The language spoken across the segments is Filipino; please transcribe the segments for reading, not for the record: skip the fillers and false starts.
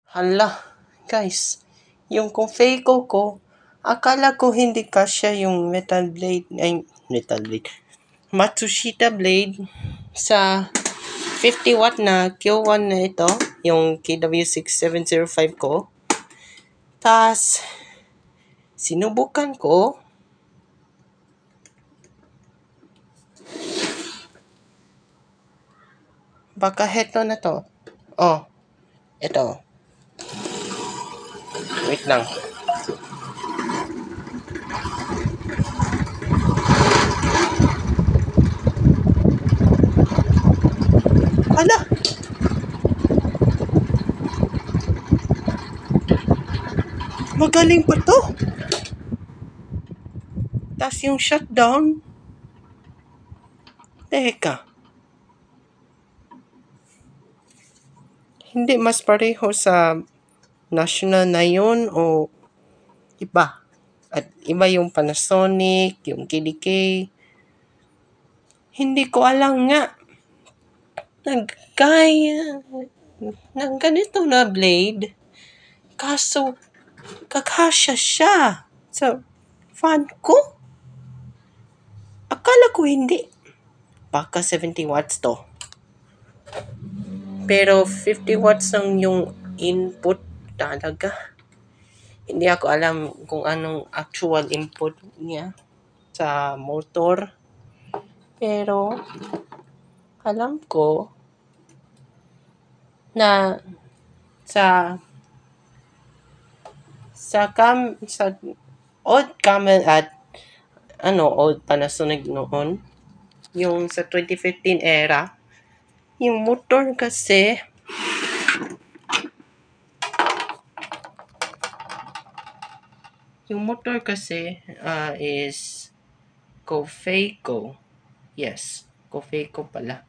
Hala, guys, yung Confeco ko, akala ko hindi kasya yung metal blade, Matsushita blade sa 50 watt na Q1 na ito, yung KW6705 ko. Tas, sinubukan ko, baka heto na to. Oh, ito. Wait lang. Hala! Magaling pa to. Tas yung shutdown. Teka. Hindi mas pareho sa national na yun o iba? At iba yung Panasonic, yung KDK. Hindi ko alam nga. Nagkaya ng ganito na blade. Kaso, kakasya siya sa fan ko. Akala ko hindi. Baka 70 watts to. Pero 50 watts lang yung input talaga. Hindi ako alam kung anong actual input niya sa motor. Pero alam ko na sa old Camel at old Panasonic noon, yung sa 2015 era, yung motor kasi is Confeco. Yes, Confeco pala.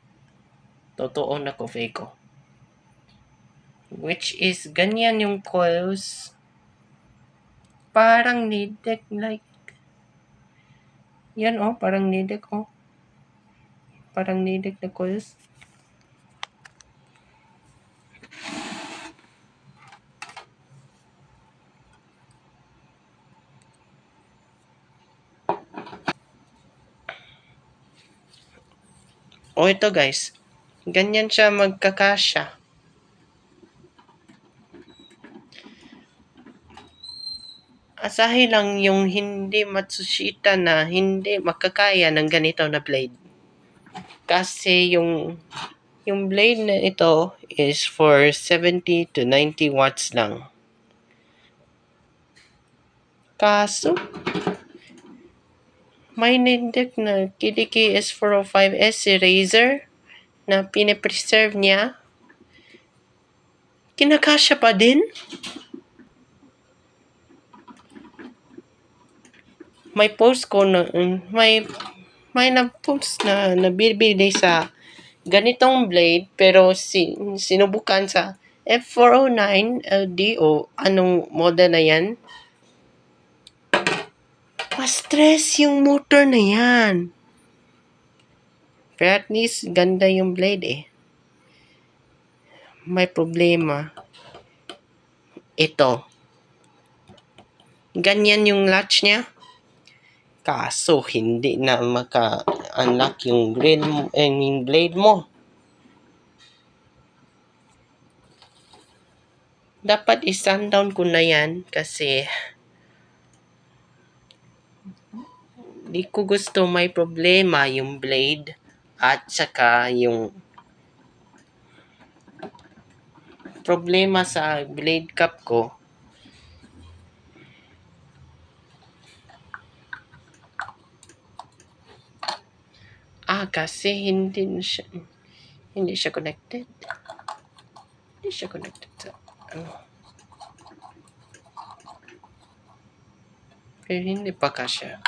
Totoo na Confeco. Which is ganyan yung coils. Parang Nidec like. Yan parang Nidec Parang Nidec na coils. Ito guys. Ganyan siya magkakasya. Asahi lang yung hindi Matsushita na hindi makakaya ng ganito na blade. Kasi yung blade na ito is for 70 to 90 watts lang. Kaso, may Nidec na KDK S405S Razer na pinipreserve niya. Kinakasya pa din. May post ko na may na-post na nabibili sa ganitong blade pero sinubukan sa F409 LDO, anong model na yan? Ma-stress yung motor na yan. Pero at least ganda yung blade May problema. Ito. Ganyan yung latch niya. Kaso, hindi na maka-unlock yung blade mo. Dapat i-sundown ko na yan kasi di ko gusto may problema yung blade at saka yung problema sa blade cap ko. Kasi hindi siya connected. Hindi siya connected sa Pero hindi pa kasya.